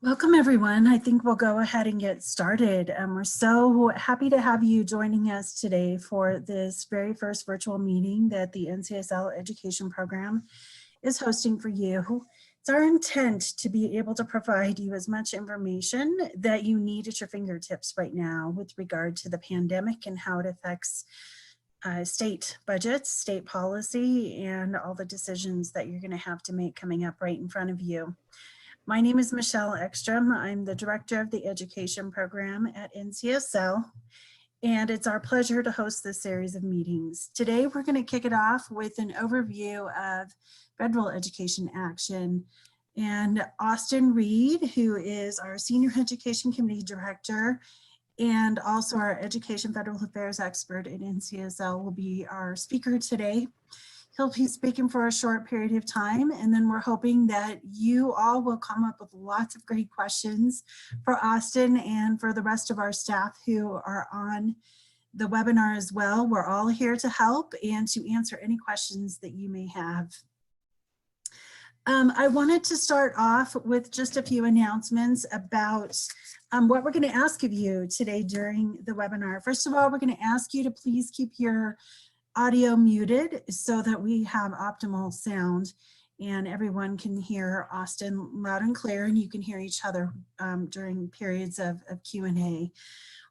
Welcome, everyone. I think we'll go ahead and get started. We're so happy to have you joining us today for this very first virtual meeting that the NCSL Education Program is hosting for you. It's our intent to be able to provide you as much information that you need at your fingertips right now with regard to the pandemic and how it affects state budgets, state policy, and all the decisions that you're going to have to make coming up right in front of you. My name is Michelle Ekstrom. I'm the director of the education program at NCSL, and it's our pleasure to host this series of meetings. Today, we're going to kick it off with an overview of federal education action. And Austin Reed, who is our senior education committee director and also our education federal affairs expert at NCSL, will be our speaker today. He'll be speaking for a short period of time, and then we're hoping that you all will come up with lots of great questions for Austin and for the rest of our staff who are on the webinar as well. We're all here to help and to answer any questions that you may have. I wanted to start off with just a few announcements about what we're going to ask of you today during the webinar. First of all, we're going to ask you to please keep your audio muted so that we have optimal sound and everyone can hear Austin loud and clear, and you can hear each other during periods of Q&A.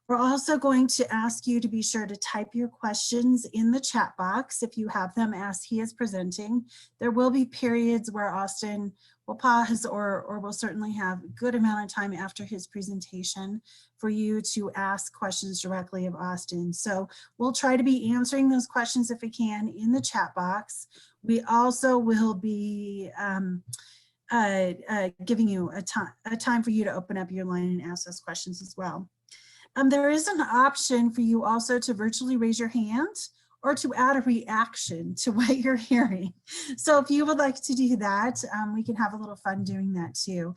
We're also going to ask you to be sure to type your questions in the chat box if you have them as he is presenting. There will be periods where Austin will pause or will certainly have a good amount of time after his presentation for you to ask questions directly of Austin. So we'll try to be answering those questions if we can in the chat box. We also will be giving you a time for you to open up your line and ask those questions as well. There is an option for you also to virtually raise your hand or to add a reaction to what you're hearing. So if you would like to do that, we can have a little fun doing that too.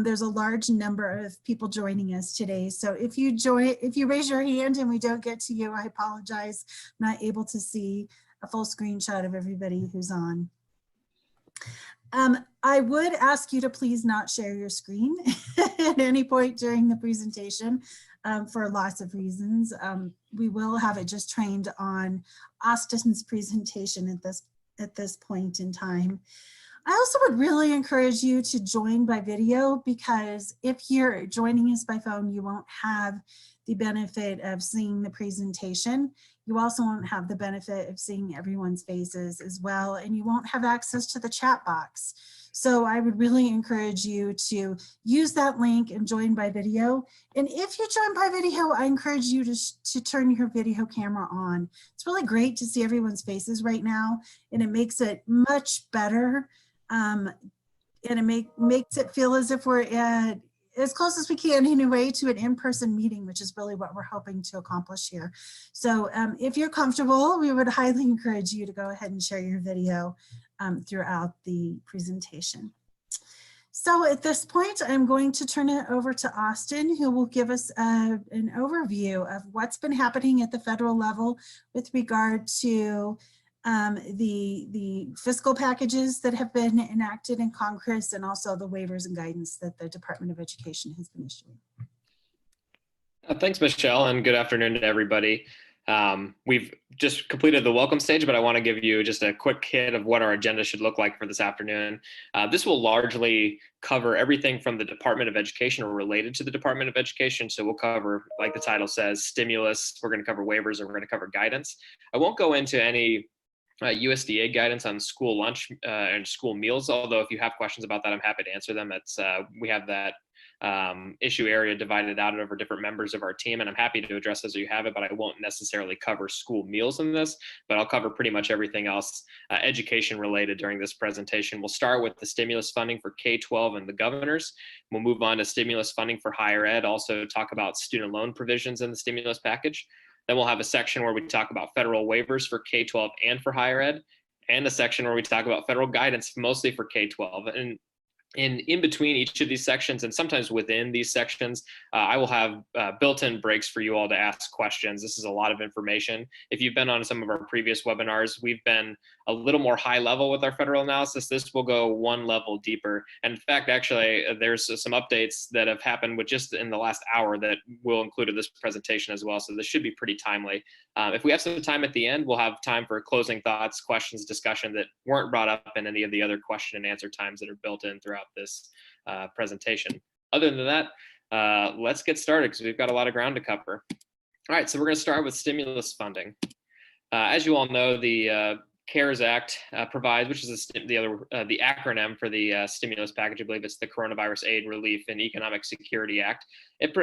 There's a large number of people joining us today. So if you raise your hand and we don't get to you, I apologize. I'm not able to see a full screenshot of everybody who's on. I would ask you to please not share your screen at any point during the presentation for lots of reasons. We will have it just trained on Austin's presentation at this point in time. I also would really encourage you to join by video, because if you're joining us by phone, you won't have the benefit of seeing the presentation. You also won't have the benefit of seeing everyone's faces as well, and you won't have access to the chat box. So I would really encourage you to use that link and join by video. And if you join by video, I encourage you to turn your video camera on. It's really great to see everyone's faces right now, and it makes it much better. And it makes it feel as if we're at as close as we can anyway to an in-person meeting, which is really what we're hoping to accomplish here. So if you're comfortable, we would highly encourage you to go ahead and share your video throughout the presentation. So at this point, I'm going to turn it over to Austin, who will give us an overview of what's been happening at the federal level with regard to the fiscal packages that have been enacted in Congress, and also the waivers and guidance that the Department of Education has been issuing. Thanks, Michelle, and good afternoon to everybody. We've just completed the welcome stage, but I want to give you just a quick hit of what our agenda should look like for this afternoon. This will largely cover everything from the Department of Education or related to the Department of Education. So we'll cover, like the title says, stimulus, we're going to cover waivers, and we're going to cover guidance. I won't go into any USDA guidance on school lunch and school meals, although if you have questions about that, I'm happy to answer them. We have that issue area divided out over different members of our team, and I'm happy to address those as you have it, but I won't necessarily cover school meals in this, but I'll cover pretty much everything else education related during this presentation. We'll start with the stimulus funding for K12 and the governors. We'll move on to stimulus funding for higher ed, also talk about student loan provisions in the stimulus package. Then we'll have a section where we talk about federal waivers for K12 and for higher ed, and a section where we talk about federal guidance, mostly for K12. And In between each of these sections, and sometimes within these sections, I will have built-in breaks for you all to ask questions. This is a lot of information. If you've been on some of our previous webinars, we've been a little more high level with our federal analysis. This will go one level deeper. And in fact, actually, there's some updates that have happened with just in the last hour that we'll include in this presentation as well. So this should be pretty timely. If we have some time at the end, we'll have time for closing thoughts, questions, discussion that weren't brought up in any of the other question and answer times that are built in throughout this presentation. Other than that, let's get started because we've got a lot of ground to cover. All right, so we're going to start with stimulus funding. As you all know, the CARES Act provides, which is the acronym for the stimulus package. I believe it's the Coronavirus Aid, Relief, and Economic Security Act. It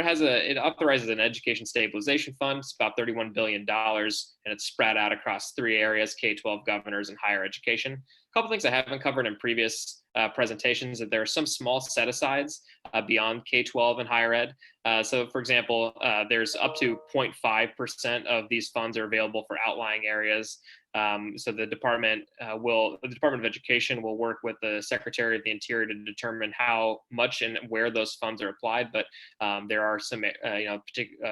authorizes an education stabilization fund. It's about $31 billion, and it's spread out across 3 areas: K12 governors and higher education. A couple things I haven't covered in previous presentations, that there are some small set-asides beyond K12 and higher ed. So for example, there's up to 0.5% of these funds are available for outlying areas. So the Department of Education will work with the Secretary of the Interior to determine how much and where those funds are applied. But there are some,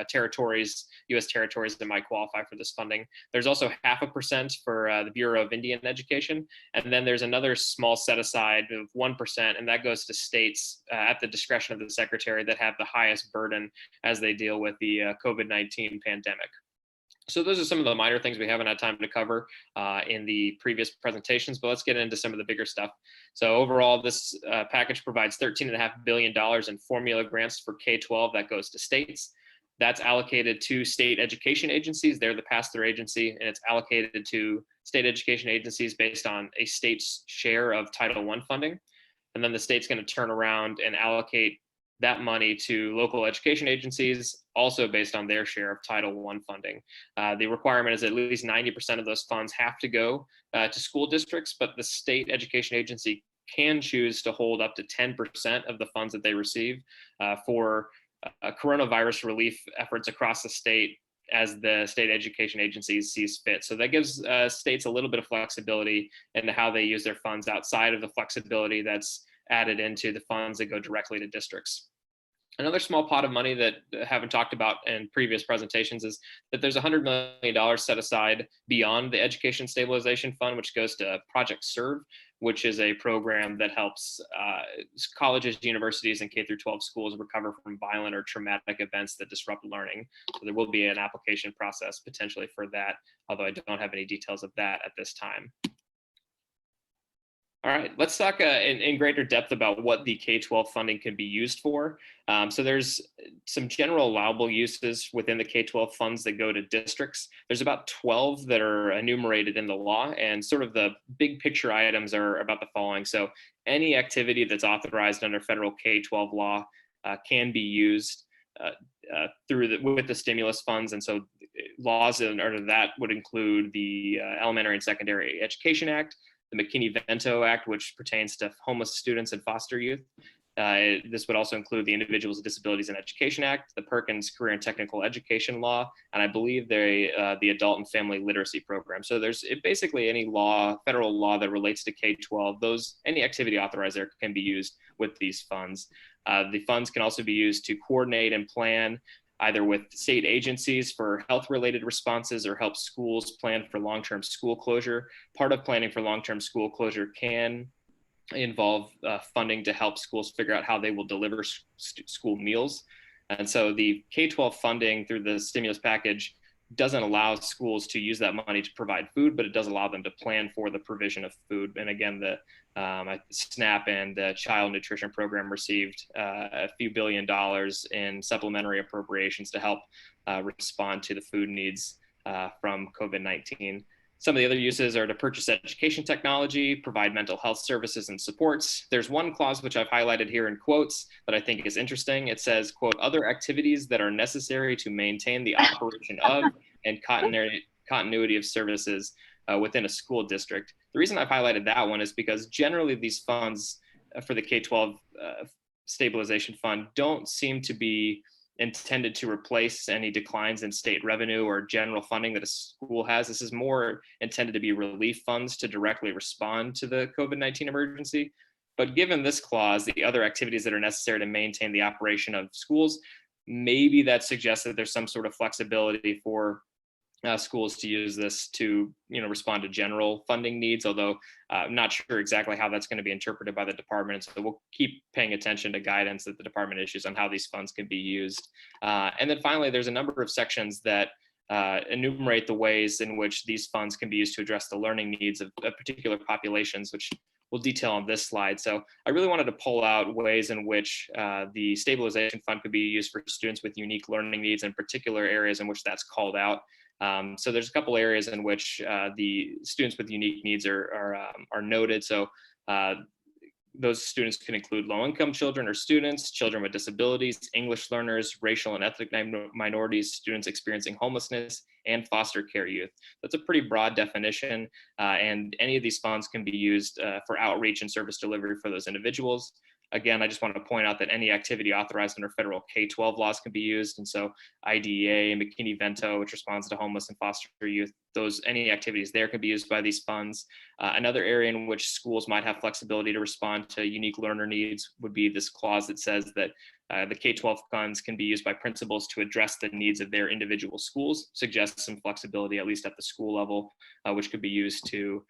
territories, U.S. territories that might qualify for this funding. There's also 0.5% for the Bureau of Indian Education, and then there's another small set aside of 1%, and that goes to states at the discretion of the Secretary that have the highest burden as they deal with the COVID-19 pandemic. So those are some of the minor things we haven't had time to cover in the previous presentations, but let's get into some of the bigger stuff. So overall, this package provides $13.5 billion in formula grants for K-12 that goes to states. That's allocated to state education agencies. They're the pass-through agency, and it's allocated to state education agencies based on a state's share of Title I funding. And then the state's going to turn around and allocate that money to local education agencies, also based on their share of Title I funding. The requirement is at least 90% of those funds have to go to school districts, but the state education agency can choose to hold up to 10% of the funds that they receive for coronavirus relief efforts across the state as the state education agencies sees fit. So that gives states a little bit of flexibility into how they use their funds outside of the flexibility that's added into the funds that go directly to districts. Another small pot of money that I haven't talked about in previous presentations is that there's $100 million set aside beyond the Education Stabilization Fund, which goes to Project Serve, which is a program that helps colleges, universities, and K-12 schools recover from violent or traumatic events that disrupt learning. So there will be an application process potentially for that, although I don't have any details of that at this time. All right, let's talk in greater depth about what the K-12 funding can be used for. So there's some general allowable uses within the K-12 funds that go to districts. There's about 12 that are enumerated in the law, and sort of the big picture items are about the following. So any activity that's authorized under federal K-12 law can be used with the stimulus funds. And so laws under that would include the Elementary and Secondary Education Act, the McKinney-Vento Act, which pertains to homeless students and foster youth. This would also include the Individuals with Disabilities in Education Act, the Perkins Career and Technical Education Law, and I believe the Adult and Family Literacy Program. So there's basically any law, federal law that relates to K-12, any activity authorized there can be used with these funds. The funds can also be used to coordinate and plan either with state agencies for health-related responses or help schools plan for long-term school closure. Part of planning for long-term school closure can involve funding to help schools figure out how they will deliver school meals. And so the K-12 funding through the stimulus package doesn't allow schools to use that money to provide food, but it does allow them to plan for the provision of food. And again, the SNAP and the Child Nutrition Program received a few $1 billion in supplementary appropriations to help respond to the food needs from COVID-19. Some of the other uses are to purchase education technology, provide mental health services and supports. There's one clause which I've highlighted here in quotes that I think is interesting. It says, quote, other activities that are necessary to maintain the operation of and continuity of services within a school district. The reason I've highlighted that one is because generally these funds for the K-12 stabilization fund don't seem to be intended to replace any declines in state revenue or general funding that a school has. This is more intended to be relief funds to directly respond to the COVID-19 emergency. But given this clause, the other activities that are necessary to maintain the operation of schools, maybe that suggests that there's some sort of flexibility for schools to use this to, respond to general funding needs, although I'm not sure exactly how that's going to be interpreted by the department. So we'll keep paying attention to guidance that the department issues on how these funds can be used. And then finally, there's a number of sections that enumerate the ways in which these funds can be used to address the learning needs of particular populations, which we'll detail on this slide. So I really wanted to pull out ways in which the stabilization fund could be used for students with unique learning needs, in particular areas in which that's called out. So there's a couple areas in which the students with unique needs are noted. So those students can include low-income children or students, children with disabilities, English learners, racial and ethnic minorities, students experiencing homelessness, and foster care youth. That's a pretty broad definition, and any of these funds can be used for outreach and service delivery for those individuals. Again, I just want to point out that any activity authorized under federal K12 laws can be used. And so IDEA, McKinney-Vento, which responds to homeless and foster youth, any activities there can be used by these funds. Another area in which schools might have flexibility to respond to unique learner needs would be this clause that says that the K12 funds can be used by principals to address the needs of their individual schools, suggests some flexibility, at least at the school level, which could be used to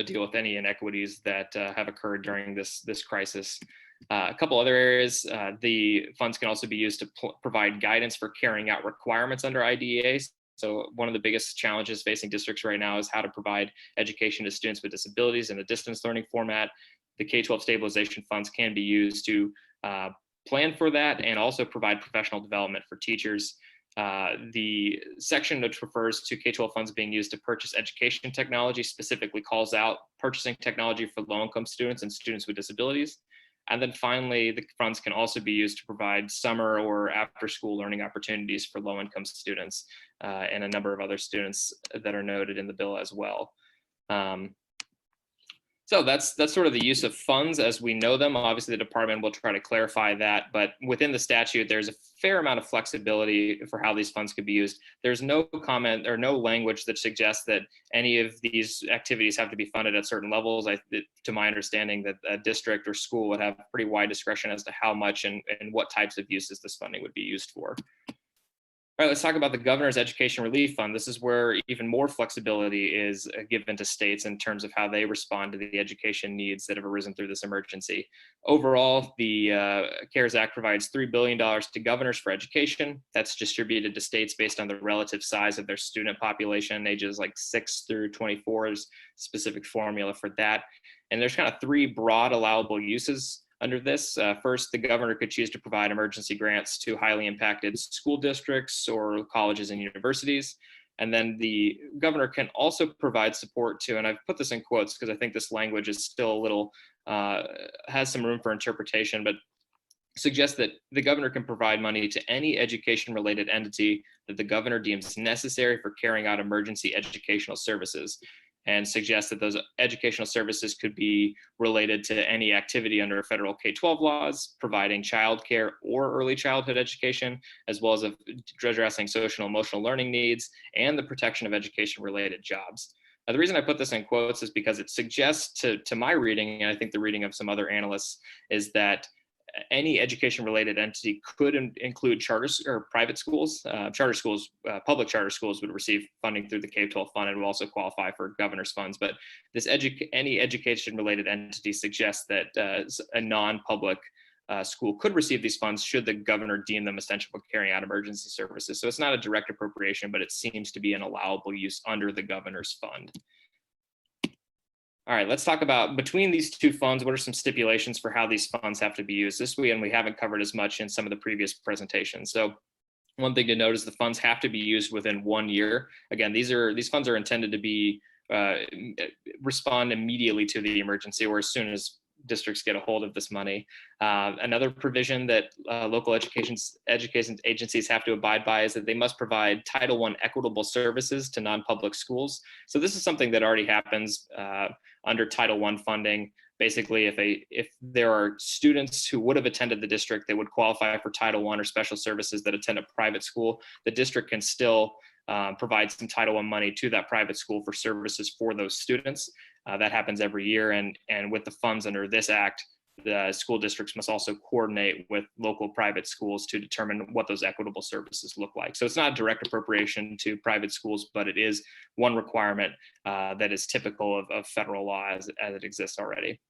deal with any inequities that have occurred during this crisis. A couple other areas, the funds can also be used to provide guidance for carrying out requirements under IDEA. So one of the biggest challenges facing districts right now is how to provide education to students with disabilities in a distance learning format. The K12 stabilization funds can be used to plan for that and also provide professional development for teachers. The section which refers to K12 funds being used to purchase education technology specifically calls out purchasing technology for low-income students and students with disabilities. And then finally, the funds can also be used to provide summer or after-school learning opportunities for low-income students and a number of other students that are noted in the bill as well. So that's sort of the use of funds as we know them. Obviously, the department will try to clarify that, but within the statute, there's a fair amount of flexibility for how these funds could be used. There's no comment or no language that suggests that any of these activities have to be funded at certain levels. To my understanding, that a district or school would have pretty wide discretion as to how much and what types of uses this funding would be used for. All right, let's talk about the Governor's Education Relief Fund. This is where even more flexibility is given to states in terms of how they respond to the education needs that have arisen through this emergency. Overall, the CARES Act provides $3 billion to governors for education. That's distributed to states based on the relative size of their student population, ages like 6 through 24 is specific formula for that. And there's kind of three broad allowable uses under this. First, the governor could choose to provide emergency grants to highly impacted school districts or colleges and universities. And then the governor can also provide support to, and I've put this in quotes because I think this language is still a little, has some room for interpretation, but suggests that the governor can provide money to any education-related entity that the governor deems necessary for carrying out emergency educational services, and suggests that those educational services could be related to any activity under federal K-12 laws, providing childcare or early childhood education, as well as addressing social and emotional learning needs and the protection of education-related jobs. Now, the reason I put this in quotes is because it suggests to my reading, and I think the reading of some other analysts, is that any education-related entity could include charters or private schools. Charter schools, public charter schools would receive funding through the K-12 fund and will also qualify for governor's funds. But this any education-related entity suggests that a non-public school could receive these funds should the governor deem them essential for carrying out emergency services. So it's not a direct appropriation, but it seems to be an allowable use under the governor's fund. All right, let's talk about between these two funds, what are some stipulations for how these funds have to be used this week, and we haven't covered as much in some of the previous presentations. So one thing to note is the funds have to be used within 1 year. Again, these funds are intended to be respond immediately to the emergency or as soon as districts get a hold of this money. Another provision that local education agencies have to abide by is that they must provide Title I equitable services to non-public schools. So this is something that already happens under Title I funding. Basically, if there are students who would have attended the district that would qualify for Title I or special services that attend a private school, the district can still provide some Title I money to that private school for services for those students. That happens every year, and with the funds under this act, the school districts must also coordinate with local private schools to determine what those equitable services look like. So it's not a direct appropriation to private schools, but it is one requirement that is typical of federal law as it exists already.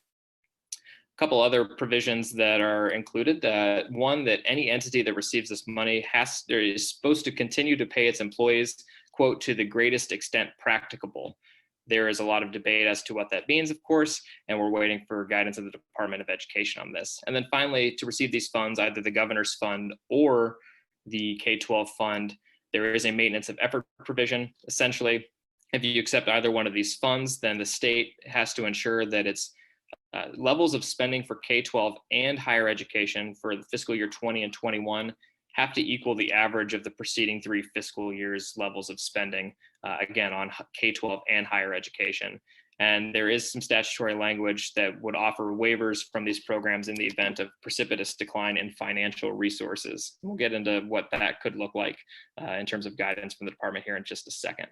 A couple other provisions that are included. One, that any entity that receives this money is supposed to continue to pay its employees, quote, to the greatest extent practicable. There is a lot of debate as to what that means, of course, and we're waiting for guidance of the Department of Education on this. And then finally, to receive these funds, either the governor's fund or the K12 fund, there is a maintenance of effort provision. Essentially, if you accept either one of these funds, then the state has to ensure that its levels of spending for K12 and higher education for the fiscal year 20 and 21 have to equal the average of the preceding 3 fiscal years levels of spending, again, on K12 and higher education. And there is some statutory language that would offer waivers from these programs in the event of precipitous decline in financial resources. We'll get into what that could look like in terms of guidance from the department here in just a second.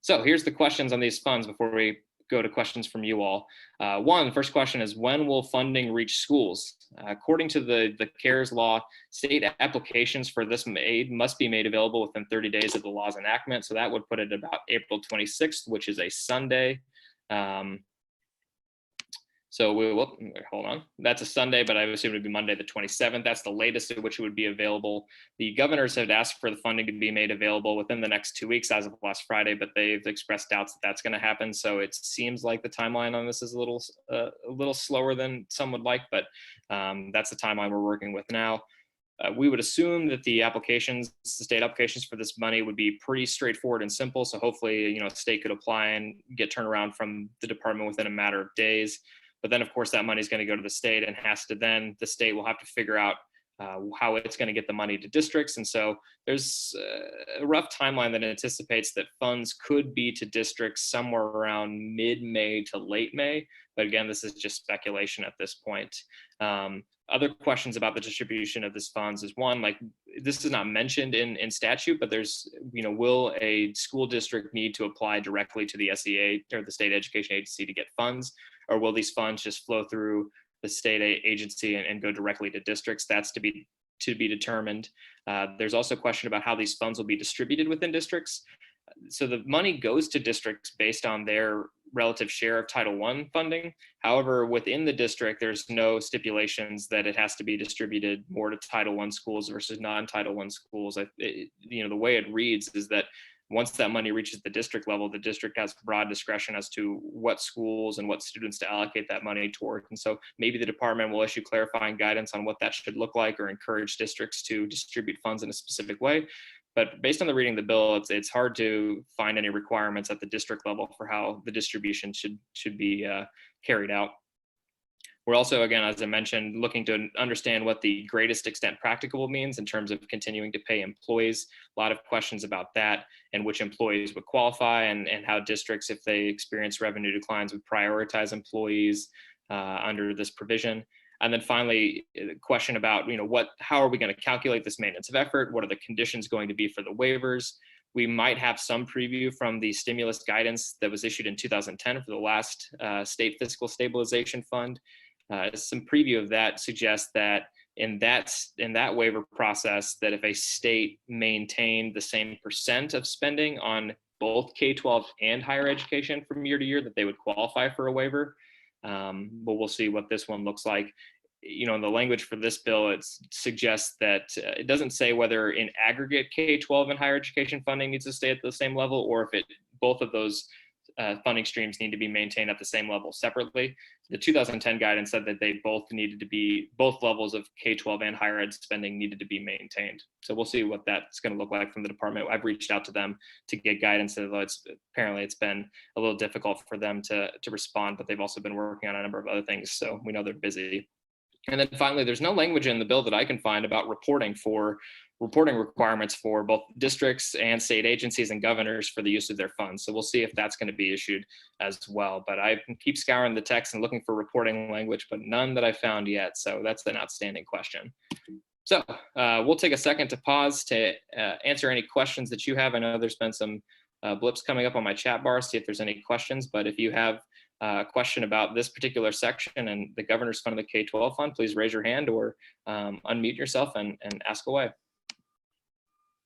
So here's the questions on these funds before we go to questions from you all. The first question is, when will funding reach schools? According to the CARES law, state applications for this aid must be made available within 30 days of the law's enactment. So that would put it about April 26th, which is a Sunday. So hold on. That's a Sunday, but I assume it would be Monday the 27th. That's the latest at which it would be available. The governors have asked for the funding to be made available within the next 2 weeks as of last Friday, but they've expressed doubts that that's going to happen. So it seems like the timeline on this is a little slower than some would like, but that's the timeline we're working with now. We would assume that the state applications for this money would be pretty straightforward and simple. So hopefully, a state could apply and get turned around from the department within a matter of days. But then, of course, that money is going to go to the state, and the state will have to figure out how it's going to get the money to districts. And so there's a rough timeline that anticipates that funds could be to districts somewhere around mid-May to late May. But again, this is just speculation at this point. Other questions about the distribution of this funds is one, like, this is not mentioned in statute, but there's, will a school district need to apply directly to the SEA or the state education agency to get funds? Or will these funds just flow through the state agency and go directly to districts? That's to be determined. There's also a question about how these funds will be distributed within districts. So the money goes to districts based on their relative share of Title I funding. However, within the district, there's no stipulations that it has to be distributed more to Title I schools versus non-Title I schools. The way it reads is that once that money reaches the district level, the district has broad discretion as to what schools and what students to allocate that money toward. And so maybe the department will issue clarifying guidance on what that should look like, or encourage districts to distribute funds in a specific way. But based on the reading of the bill, it's hard to find any requirements at the district level for how the distribution should be carried out. We're also, again, as I mentioned, looking to understand what the greatest extent practicable means in terms of continuing to pay employees. A lot of questions about that and which employees would qualify, and how districts, if they experience revenue declines, would prioritize employees under this provision. And then finally, the question about, how are we going to calculate this maintenance of effort? What are the conditions going to be for the waivers? We might have some preview from the stimulus guidance that was issued in 2010 for the last state fiscal stabilization fund. Some preview of that suggests that in that waiver process, that if a state maintained the same % of spending on both K-12 and higher education from year to year, that they would qualify for a waiver. But we'll see what this one looks like. In the language for this bill, it suggests that it doesn't say whether in aggregate K-12 and higher education funding needs to stay at the same level, or if both of those funding streams need to be maintained at the same level separately. The 2010 guidance said that both levels of K-12 and higher ed spending needed to be maintained. So we'll see what that's going to look like from the department. I've reached out to them to get guidance, although apparently it's been a little difficult for them to respond, but they've also been working on a number of other things, so we know they're busy. And then finally, there's no language in the bill that I can find about reporting requirements for both districts and state agencies and governors for the use of their funds. So we'll see if that's going to be issued as well. But I keep scouring the text and looking for reporting language, but none that I found yet. So that's an outstanding question. So we'll take a second to pause to answer any questions that you have. I know there's been some blips coming up on my chat bar, see if there's any questions, but if you have a question about this particular section and the Governor's Fund of the K-12 Fund, please raise your hand or unmute yourself and ask away.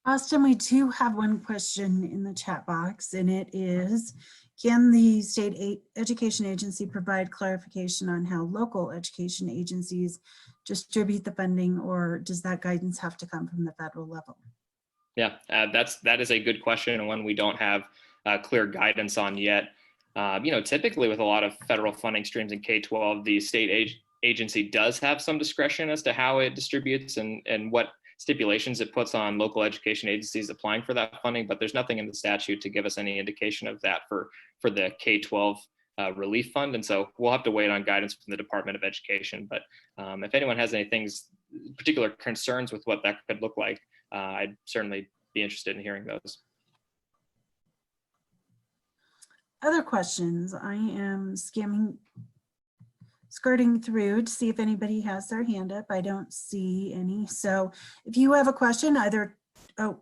Austin, we do have one question in the chat box, and it is, can the state education agency provide clarification on how local education agencies distribute the funding, or does that guidance have to come from the federal level? Yeah, that is a good question, and one we don't have clear guidance on yet. Typically with a lot of federal funding streams in K-12, the state agency does have some discretion as to how it distributes and what stipulations it puts on local education agencies applying for that funding, but there's nothing in the statute to give us any indication of that for the K-12 relief fund. And so we'll have to wait on guidance from the Department of Education. But if anyone has any particular concerns with what that could look like, I'd certainly be interested in hearing those. Other questions? I am skirting through to see if anybody has their hand up. I don't see any. So if you have a question,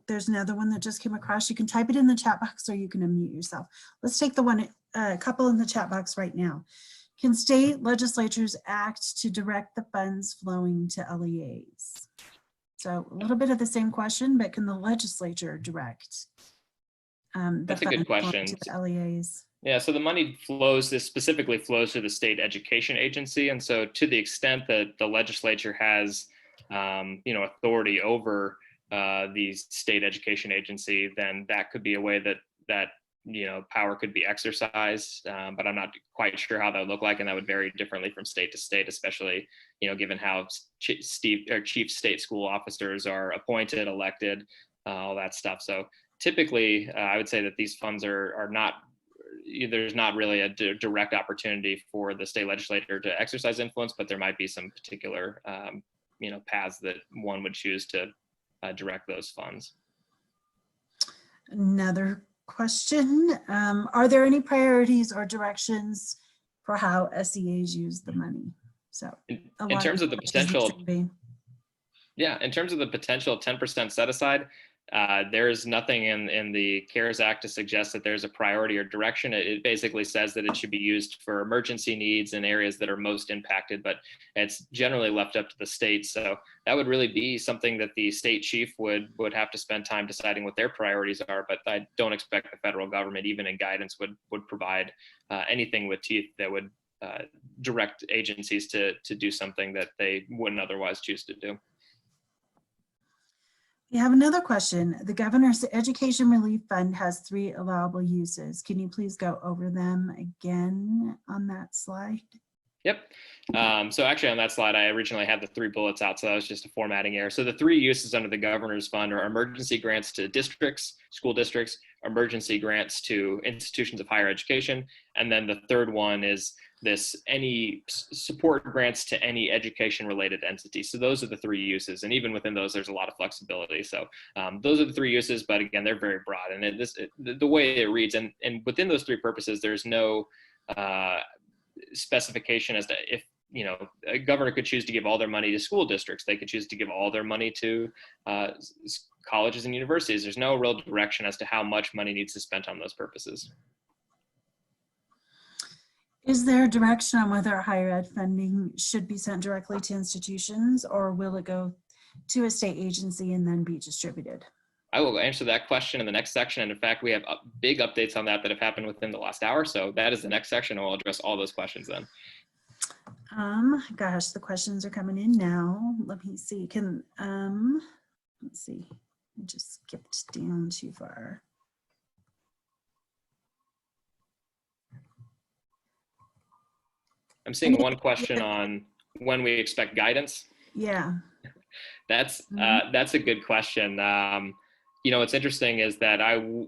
there's another one that just came across. You can type it in the chat box or you can unmute yourself. Let's take a couple in the chat box right now. Can state legislatures act to direct the funds flowing to LEAs? So a little bit of the same question, but can the legislature direct That's a good question. To the LEAs? Yeah, so the money specifically flows to the state education agency. And so to the extent that the legislature has, authority over the state education agency, then that could be a way that power could be exercised. But I'm not quite sure how that would look like. And that would vary differently from state to state, especially, given how chief state school officers are appointed, elected, all that stuff. So typically, I would say that these funds are not, there's not really a direct opportunity for the state legislature to exercise influence, but there might be some particular, paths that one would choose to direct those funds. Another question, are there any priorities or directions for how SEAs use the money? So in terms of the potential, in terms of the potential 10% set aside, there is nothing in the CARES Act to suggest that there's a priority or direction. It basically says that it should be used for emergency needs in areas that are most impacted, but it's generally left up to the states. So that would really be something that the state chief would have to spend time deciding what their priorities are. But I don't expect the federal government, even in guidance, would provide anything with teeth that would direct agencies to do something that they wouldn't otherwise choose to do. We have another question. The Governor's Education Relief Fund has 3 allowable uses. Can you please go over them again on that slide? Yep. So actually on that slide, I originally had the 3 bullets out, so that was just a formatting error. So the 3 uses under the Governor's Fund are emergency grants to districts, school districts, emergency grants to institutions of higher education, and then the third one is any support grants to any education related entity. So those are the 3 uses, and even within those there's a lot of flexibility. So those are the 3 uses, but again, they're very broad, and the way it reads, and within those 3 purposes there's no specification as to if a governor could choose to give all their money to school districts. They could choose to give all their money to colleges and universities. There's no real direction as to how much money needs to be spent on those purposes. Is there a direction on whether higher ed funding should be sent directly to institutions, or will it go to a state agency and then be distributed? I will answer that question in the next section. And in fact, we have big updates on that have happened within the last hour. So that is the next section, and we'll address all those questions then. Gosh, the questions are coming in now. Let me see. Let's see. I just skipped down too far. I'm seeing one question on when we expect guidance. Yeah. That's a good question. What's interesting is that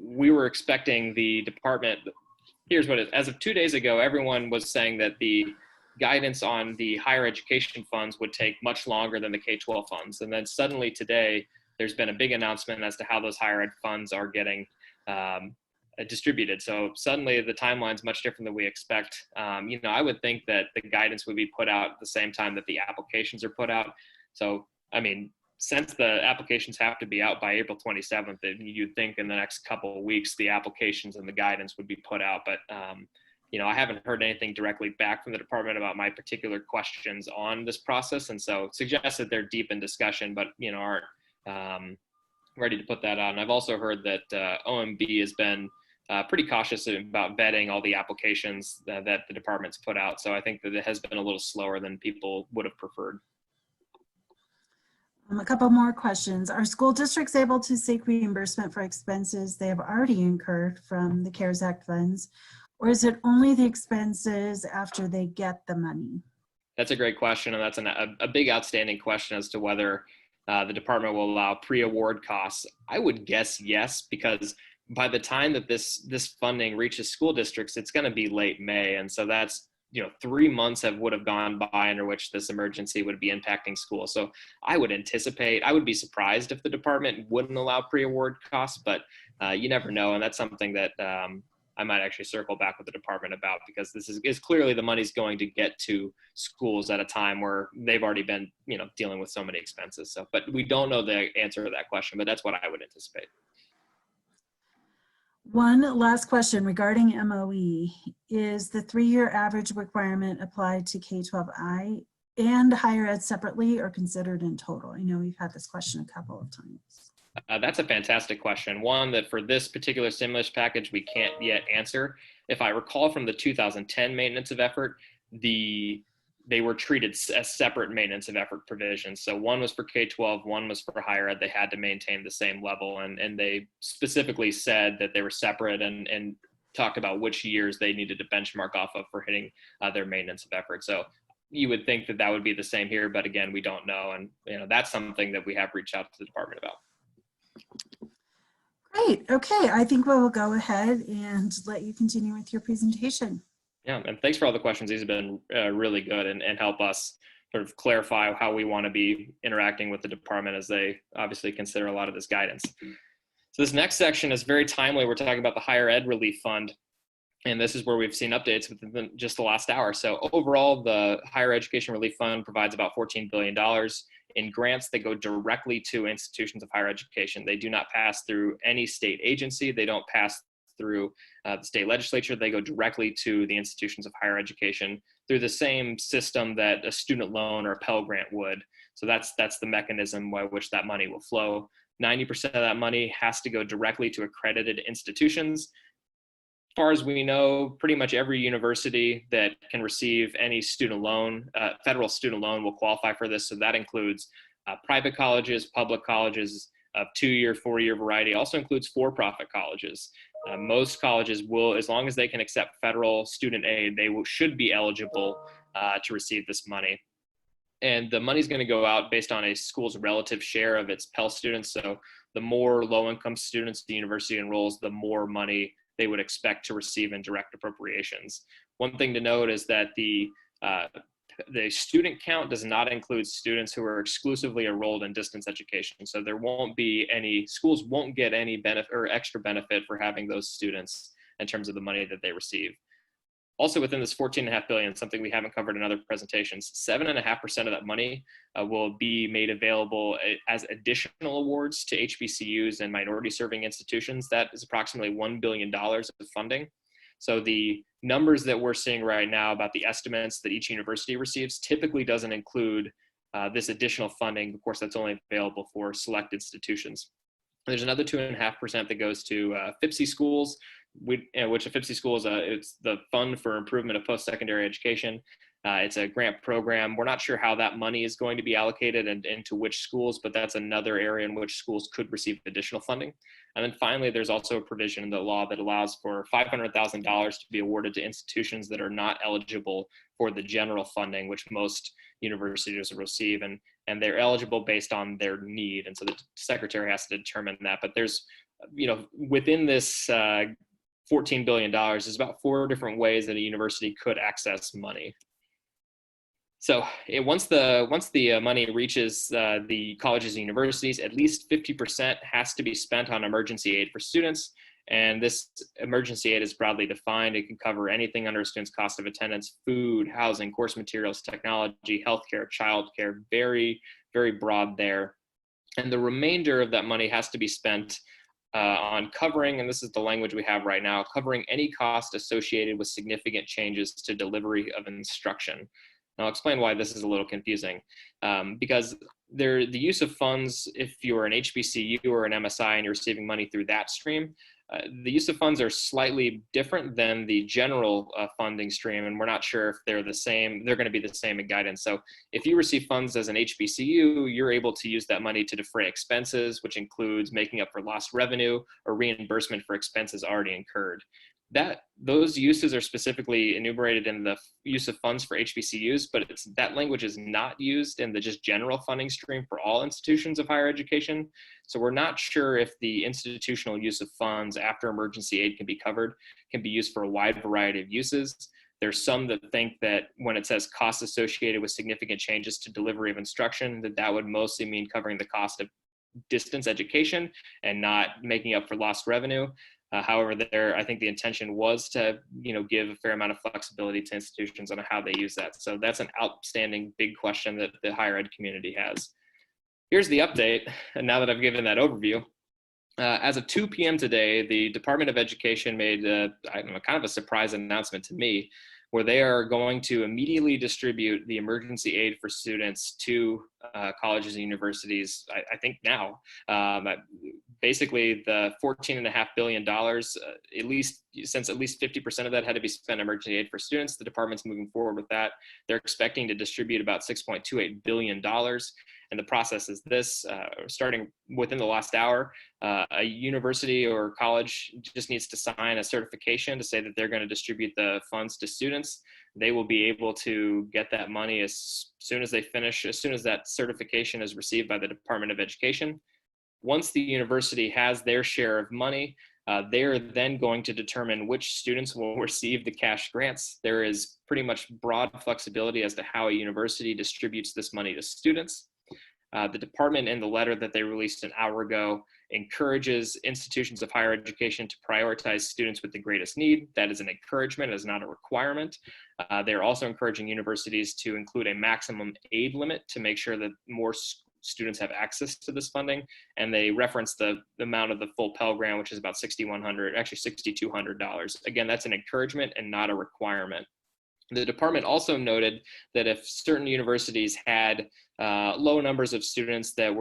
we were expecting the department. Here's what it is. As of 2 days ago, everyone was saying that the guidance on the higher education funds would take much longer than the K-12 funds. And then suddenly today, there's been a big announcement as to how those higher ed funds are getting distributed. So suddenly the timeline's much different than we expect. I would think that the guidance would be put out at the same time that the applications are put out. So, since the applications have to be out by April 27th, you'd think in the next couple of weeks, the applications and the guidance would be put out. But I haven't heard anything directly back from the department about my particular questions on this process, and so suggests that they're deep in discussion, but aren't ready to put that on. I've also heard that OMB has been pretty cautious about vetting all the applications that the department's put out. So I think that it has been a little slower than people would have preferred. A couple more questions. Are school districts able to seek reimbursement for expenses they have already incurred from the CARES Act funds, or is it only the expenses after they get the money? That's a great question, and that's a big outstanding question as to whether the department will allow pre-award costs. I would guess yes, because by the time that this funding reaches school districts, it's going to be late May, and so that's 3 months would have gone by under which this emergency would be impacting schools. So I would be surprised if the department wouldn't allow pre-award costs, but you never know, and that's something that I might actually circle back with the department about, because this is clearly the money's going to get to schools at a time where they've already been, dealing with so many expenses. So, but we don't know the answer to that question, but that's what I would anticipate. One last question regarding MOE. Is the 3-year average requirement applied to K12I and higher ed separately or considered in total? I know we've had this question a couple of times. That's a fantastic question. One that for this particular stimulus package, we can't yet answer. If I recall from the 2010 maintenance of effort, they were treated as separate maintenance of effort provisions. So one was for K-12, one was for higher ed. They had to maintain the same level. And they specifically said that they were separate and talked about which years they needed to benchmark off of for hitting their maintenance of effort. So you would think that would be the same here, but again, we don't know. And that's something that we have reached out to the department about. Great. Okay. I think we will go ahead and let you continue with your presentation. Yeah, and thanks for all the questions. These have been really good and help us sort of clarify how we want to be interacting with the department as they obviously consider a lot of this guidance. So this next section is very timely. We're talking about the Higher Ed Relief Fund, and this is where we've seen updates within just the last hour. So overall, the Higher Education Relief Fund provides about $14 billion in grants that go directly to institutions of higher education. They do not pass through any state agency. They don't pass through the state legislature. They go directly to the institutions of higher education through the same system that a student loan or a Pell Grant would. So that's the mechanism by which that money will flow. 90% of that money has to go directly to accredited institutions. As far as we know, pretty much every university that can receive any student loan, federal student loan, will qualify for this. So that includes private colleges, public colleges of 2-year, 4-year variety. Also includes for-profit colleges. Most colleges will, as long as they can accept federal student aid, they should be eligible to receive this money. And the money is going to go out based on a school's relative share of its Pell students. So the more low-income students the university enrolls, the more money they would expect to receive in direct appropriations. One thing to note is that the student count does not include students who are exclusively enrolled in distance education. So there won't be schools won't get any benefit or extra benefit for having those students in terms of the money that they receive. Also within this $14.5 billion, something we haven't covered in other presentations, 7.5% of that money will be made available as additional awards to HBCUs and minority serving institutions. That is approximately $1 billion of funding. So the numbers that we're seeing right now about the estimates that each university receives typically doesn't include this additional funding. Of course, that's only available for select institutions. There's another 2.5% that goes to FIPSE schools, which a FIPSE school is it's the Fund for Improvement of Post-Secondary Education. It's a grant program. We're not sure how that money is going to be allocated and into which schools, but that's another area in which schools could receive additional funding. And then finally, there's also a provision in the law that allows for $500,000 to be awarded to institutions that are not eligible for the general funding, which most universities receive, and they're eligible based on their need. And so the secretary has to determine that. But there's, within this $14 billion, there's about 4 different ways that a university could access money. So once the money reaches the colleges and universities, at least 50% has to be spent on emergency aid for students. And this emergency aid is broadly defined. It can cover anything under a student's cost of attendance: food, housing, course materials, technology, healthcare, childcare, very, very broad there. And the remainder of that money has to be spent on covering, and this is the language we have right now, covering any cost associated with significant changes to delivery of instruction. And I'll explain why this is a little confusing, because the use of funds, if you're an HBCU or an MSI and you're receiving money through that stream, the use of funds are slightly different than the general funding stream, and we're not sure if they're the same. They're going to be the same in guidance. So if you receive funds as an HBCU, you're able to use that money to defray expenses, which includes making up for lost revenue or reimbursement for expenses already incurred. Those uses are specifically enumerated in the use of funds for HBCUs, but that language is not used in the just general funding stream for all institutions of higher education. So we're not sure if the institutional use of funds after emergency aid can be used for a wide variety of uses. There's some that think that when it says costs associated with significant changes to delivery of instruction, that would mostly mean covering the cost of distance education and not making up for lost revenue. However, I think the intention was to, give a fair amount of flexibility to institutions on how they use that. So that's an outstanding big question that the higher ed community has. Here's the update. And now that I've given that overview, as of 2 p.m. today, the Department of Education made kind of a surprise announcement to me, where they are going to immediately distribute the emergency aid for students to colleges and universities, I think now. Basically, the $14.5 billion, since at least 50% of that had to be spent on emergency aid for students, the department's moving forward with that. They're expecting to distribute about $6.28 billion. And the process is this, starting within the last hour, a university or college just needs to sign a certification to say that they're going to distribute the funds to students. They will be able to get that money as soon as that certification is received by the Department of Education. Once the university has their share of money, they're then going to determine which students will receive the cash grants. There is pretty much broad flexibility as to how a university distributes this money to students. The department, in the letter that they released an hour ago, encourages institutions of higher education to prioritize students with the greatest need. That is an encouragement, it is not a requirement. They're also encouraging universities to include a maximum aid limit to make sure that more students have access to this funding. And they reference the amount of the full Pell Grant, which is about $6,200. Again, that's an encouragement and not a requirement. The department also noted that if certain universities had low numbers of students that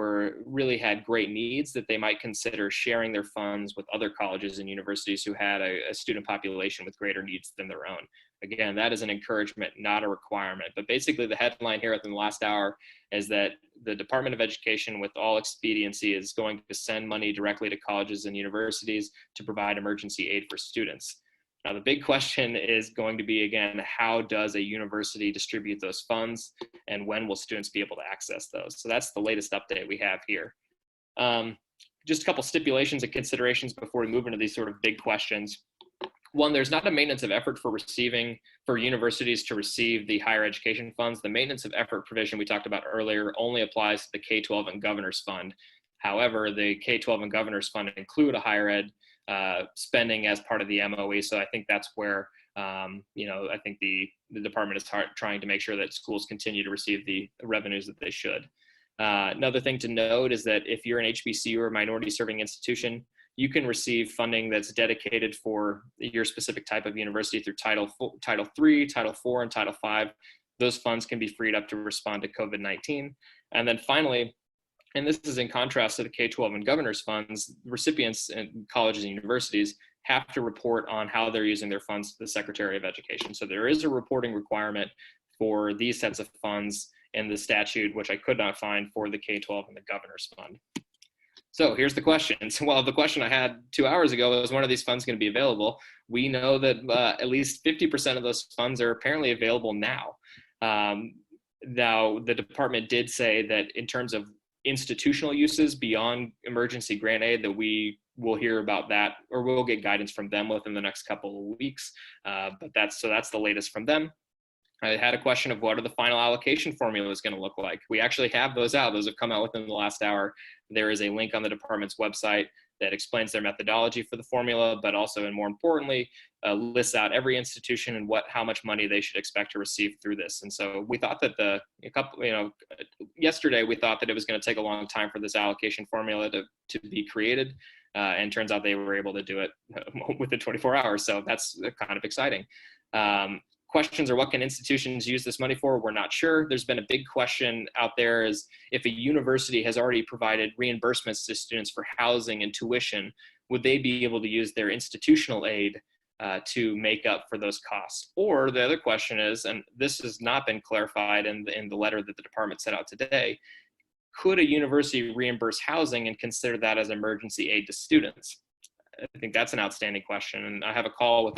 really had great needs, that they might consider sharing their funds with other colleges and universities who had a student population with greater needs than their own. Again, that is an encouragement, not a requirement. But basically the headline here within the last hour is that the Department of Education, with all expediency, is going to send money directly to colleges and universities to provide emergency aid for students. Now, the big question is going to be, again, how does a university distribute those funds, and when will students be able to access those? So that's the latest update we have here. Just a couple stipulations and considerations before we move into these sort of big questions. One, there's not a maintenance of effort for universities to receive the higher education funds. The maintenance of effort provision we talked about earlier only applies to the K12 and Governor's Fund. However, the K12 and Governor's Fund include a higher ed spending as part of the MOE. So I think that's where, I think the department is trying to make sure that schools continue to receive the revenues that they should. Another thing to note is that if you're an HBCU or minority serving institution, you can receive funding that's dedicated for your specific type of university through Title III, Title IV, and Title V. Those funds can be freed up to respond to COVID-19. And then finally, and this is in contrast to the K12 and Governor's Funds, recipients in colleges and universities have to report on how they're using their funds to the Secretary of Education. So there is a reporting requirement for these sets of funds in the statute, which I could not find for the K12 and the Governor's Fund. So here's the question. So, well, the question I had 2 hours ago was, when are these funds going to be available? We know that at least 50% of those funds are apparently available now. Now, the department did say that in terms of institutional uses beyond emergency grant aid, that we will hear about that, or we'll get guidance from them within the next couple of weeks. But that's the latest from them. I had a question of what are the final allocation formulas going to look like. We actually have those out. Those have come out within the last hour. There is a link on the department's website that explains their methodology for the formula, but also, and more importantly, lists out every institution and how much money they should expect to receive through this. And so we thought that yesterday we thought that it was going to take a long time for this allocation formula to be created. and turns out they were able to do it within 24 hours. So that's kind of exciting. Questions are, what can institutions use this money for? We're not sure. There's been a big question out there is if a university has already provided reimbursements to students for housing and tuition, would they be able to use their institutional aid to make up for those costs? Or the other question is, and this has not been clarified in the letter that the department sent out today, could a university reimburse housing and consider that as emergency aid to students? I think that's an outstanding question, and I have a call with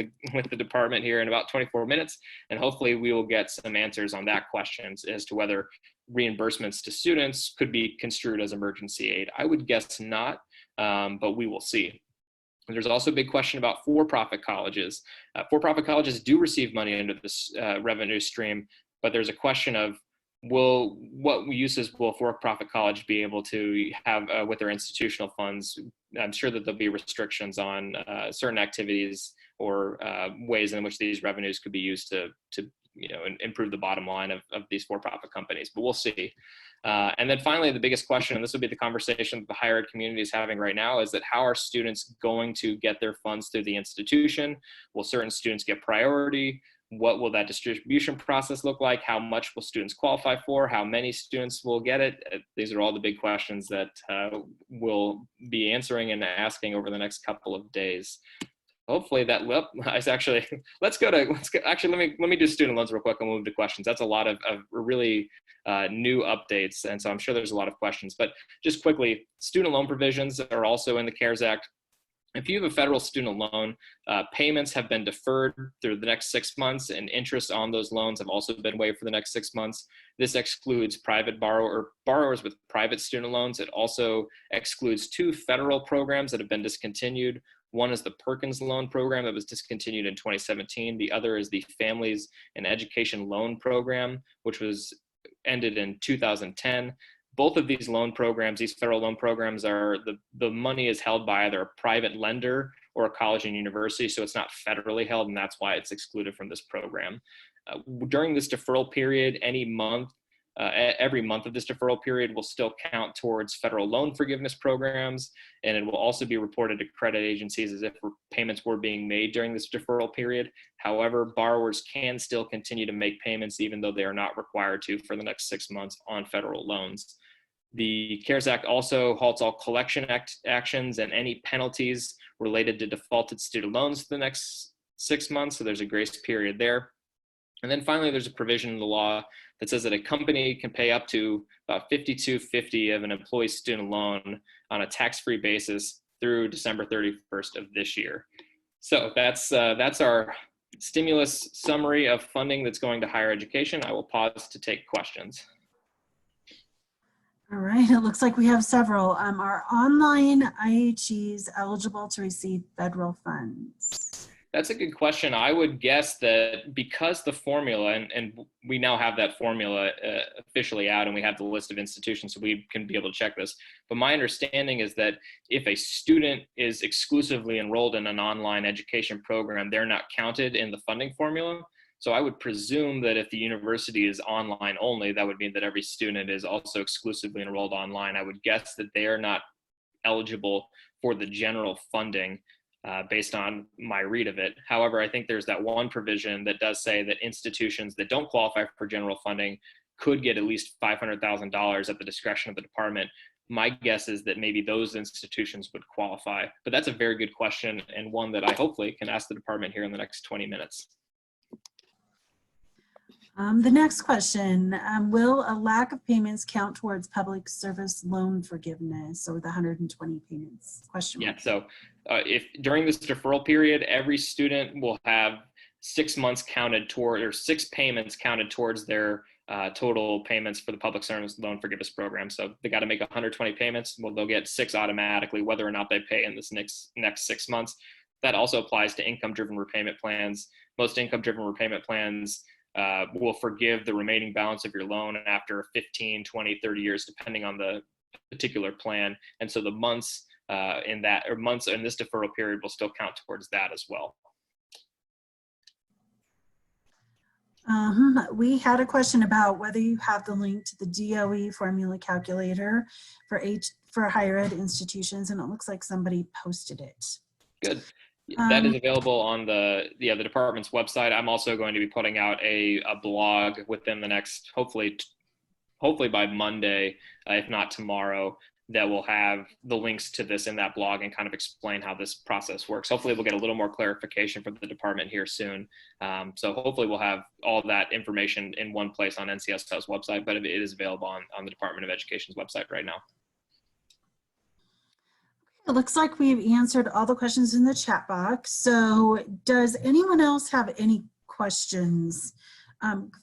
the department here in about 24 minutes, and hopefully we will get some answers on that question as to whether reimbursements to students could be construed as emergency aid. I would guess not, but we will see. There's also a big question about for-profit colleges. For-profit colleges do receive money under this revenue stream, but there's a question of what uses will for-profit college be able to have with their institutional funds? I'm sure that there'll be restrictions on certain activities or ways in which these revenues could be used to improve the bottom line of these for-profit companies, but we'll see. And then finally, the biggest question, and this will be the conversation that the higher ed community is having right now, is that how are students going to get their funds through the institution? Will certain students get priority? What will that distribution process look like? How much will students qualify for? How many students will get it? These are all the big questions that we'll be answering and asking over the next couple of days. Hopefully that is actually, actually, let me do student loans real quick and we'll move to questions. That's a lot of really new updates. And so I'm sure there's a lot of questions, but just quickly, student loan provisions are also in the CARES Act. If you have a federal student loan, payments have been deferred through the next 6 months, and interest on those loans have also been waived for the next 6 months. This excludes borrowers with private student loans. It also excludes 2 federal programs that have been discontinued. One is the Perkins Loan Program that was discontinued in 2017. The other is the Families and Education Loan Program, which was ended in 2010. Both of these loan programs, these federal loan programs, the money is held by either a private lender or a college and university, so it's not federally held, and that's why it's excluded from this program. During this deferral period, every month of this deferral period will still count towards federal loan forgiveness programs, and it will also be reported to credit agencies as if payments were being made during this deferral period. However, borrowers can still continue to make payments even though they are not required to for the next 6 months on federal loans. The CARES Act also halts all collection actions and any penalties related to defaulted student loans for the next 6 months, so there's a grace period there. And then finally, there's a provision in the law that says that a company can pay up to about $52.50 of an employee's student loan on a tax-free basis through December 31st of this year. So that's our stimulus summary of funding that's going to higher education. I will pause to take questions. All right, it looks like we have several. Are online IHEs eligible to receive federal funds? That's a good question. I would guess that because the formula, and we now have that formula officially out and we have the list of institutions so we can be able to check this, but my understanding is that if a student is exclusively enrolled in an online education program, they're not counted in the funding formula. So I would presume that if the university is online only, that would mean that every student is also exclusively enrolled online. I would guess that they are not eligible for the general funding based on my read of it. However, I think there's that one provision that does say that institutions that don't qualify for general funding could get at least $500,000 at the discretion of the department. My guess is that maybe those institutions would qualify, but that's a very good question and one that I hopefully can ask the department here in the next 20 minutes. The next question, will a lack of payments count towards public service loan forgiveness, or the 120 payments? Question mark. Yeah, so if during this deferral period, every student will have 6 months counted toward, or 6 payments counted towards their total payments for the public service loan forgiveness program. So they got to make 120 payments. Well, they'll get 6 automatically, whether or not they pay in this next 6 months. That also applies to income-driven repayment plans. Most income-driven repayment plans will forgive the remaining balance of your loan after 15, 20, 30 years, depending on the particular plan. And so the months in this deferral period will still count towards that as well. We had a question about whether you have the link to the DOE formula calculator for for higher ed institutions, and it looks like somebody posted it. Good. That is available on the department's website. I'm also going to be putting out a blog within the next, hopefully by Monday, if not tomorrow, that will have the links to this in that blog and kind of explain how this process works. Hopefully we'll get a little more clarification from the department here soon. So hopefully we'll have all that information in one place on NCSL's website, but it is available on the Department of Education's website right now. It looks like we've answered all the questions in the chat box. So does anyone else have any questions?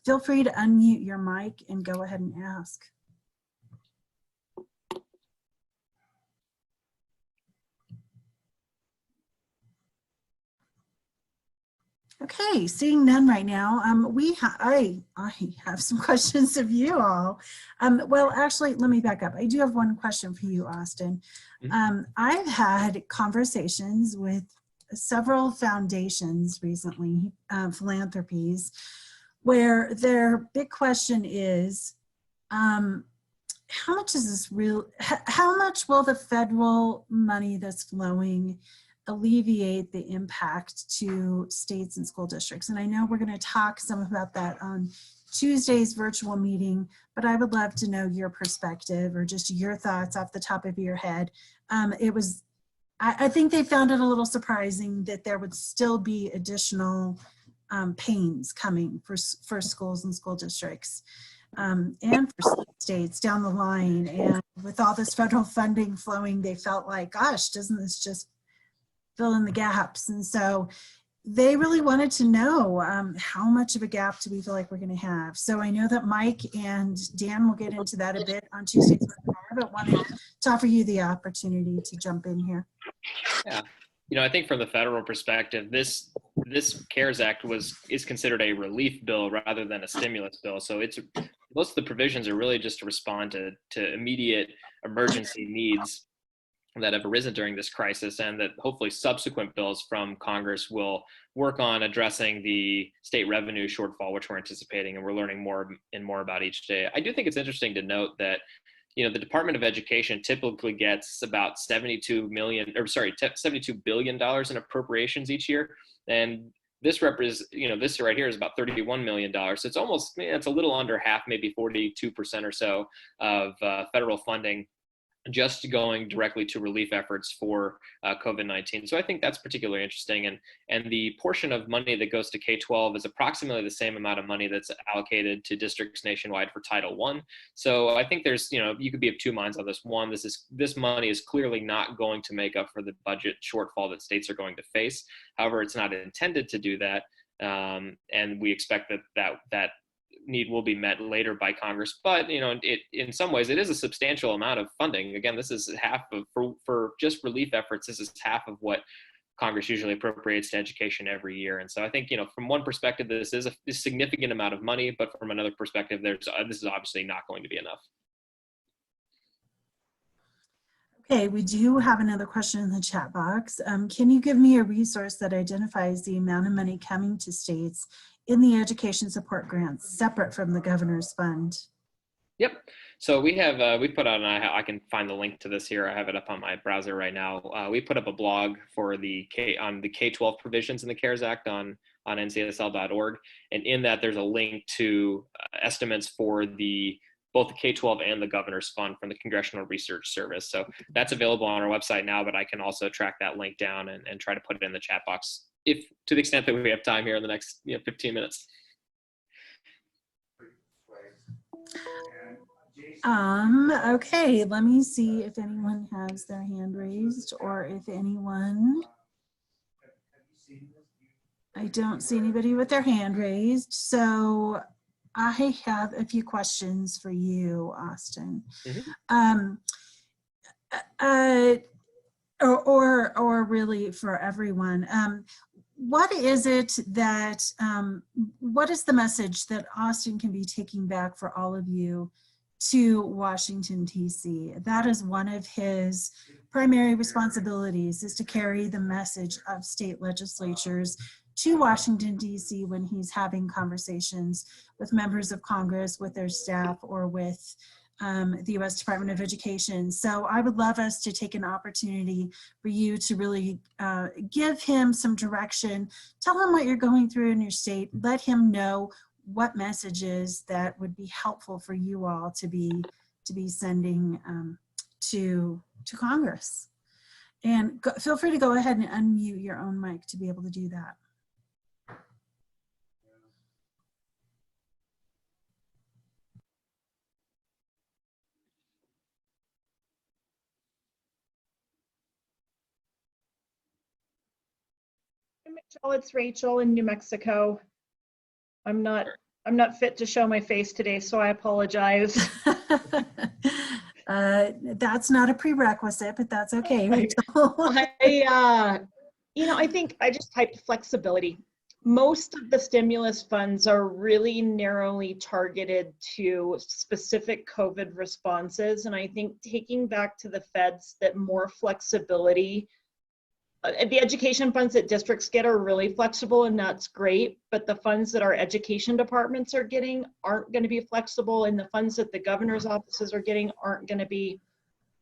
Feel free to unmute your mic and go ahead and ask. Okay, seeing none right now. I have some questions of you all. Well, actually, let me back up. I do have one question for you, Austin. I've had conversations with several foundations recently, philanthropies, where their big question is, how much is this real? How much will the federal money that's flowing alleviate the impact to states and school districts? And I know we're going to talk some about that on Tuesday's virtual meeting, but I would love to know your perspective or just your thoughts off the top of your head. I think they found it a little surprising that there would still be additional pains coming for schools and school districts and for states down the line. And with all this federal funding flowing, they felt like, gosh, doesn't this just fill in the gaps? And so they really wanted to know how much of a gap do we feel like we're going to have. So I know that Mike and Dan will get into that a bit on Tuesday's webinar, but wanted to offer you the opportunity to jump in here. Yeah, I think from the federal perspective, this CARES Act is considered a relief bill rather than a stimulus bill. So most of the provisions are really just to respond to immediate emergency needs that have arisen during this crisis, and that hopefully subsequent bills from Congress will work on addressing the state revenue shortfall, which we're anticipating, and we're learning more and more about each day. I do think it's interesting to note that the Department of Education typically gets about $72 billion in appropriations each year, and this this right here is about $31 million. So it's almost, it's a little under half, maybe 42% or so of federal funding just going directly to relief efforts for COVID-19. So I think that's particularly interesting. And the portion of money that goes to K12 is approximately the same amount of money that's allocated to districts nationwide for Title I. So I think there's, you could be of two minds on this. One, this money is clearly not going to make up for the budget shortfall that states are going to face. However, it's not intended to do that. And we expect that need will be met later by Congress, but in some ways it is a substantial amount of funding. Again, this is half of for just relief efforts. This is half of what Congress usually appropriates to education every year. And so I think from one perspective this is a significant amount of money, but from another perspective this is obviously not going to be enough. Okay, we do have another question in the chat box. Can you give me a resource that identifies the amount of money coming to states in the education support grants separate from the governor's fund? Yep. So we have we put out, and I can find the link to this here. I have it up on my browser right now. We put up a blog for the K12 provisions in the CARES Act on ncsl.org, and in that there's a link to estimates for both the K12 and the Governor's Fund from the Congressional Research Service. So that's available on our website now, but I can also track that link down and try to put it in the chat box if to the extent that we have time here in the next 15 minutes. Okay, let me see if anyone has their hand raised or if anyone. I don't see anybody with their hand raised, so I have a few questions for you, Austin. Mm-hmm. Or really for everyone. What is it that, what is the message that Austin can be taking back for all of you to Washington, D.C.? That is one of his primary responsibilities, is to carry the message of state legislatures to Washington, D.C. when he's having conversations with members of Congress, with their staff, or with the U.S. Department of Education. So I would love us to take an opportunity for you to really give him some direction. Tell him what you're going through in your state. Let him know what messages that would be helpful for you all to be sending to Congress. And feel free to go ahead and unmute your own mic to be able to do that. Hey, Michelle, it's Rachel in New Mexico. I'm not fit to show my face today, so I apologize. That's not a prerequisite, but that's okay, Rachel. I think I just typed flexibility. Most of the stimulus funds are really narrowly targeted to specific COVID responses, and I think taking back to the feds that more flexibility. The education funds that districts get are really flexible, and that's great, but the funds that our education departments are getting aren't going to be flexible, and the funds that the governor's offices are getting aren't going to be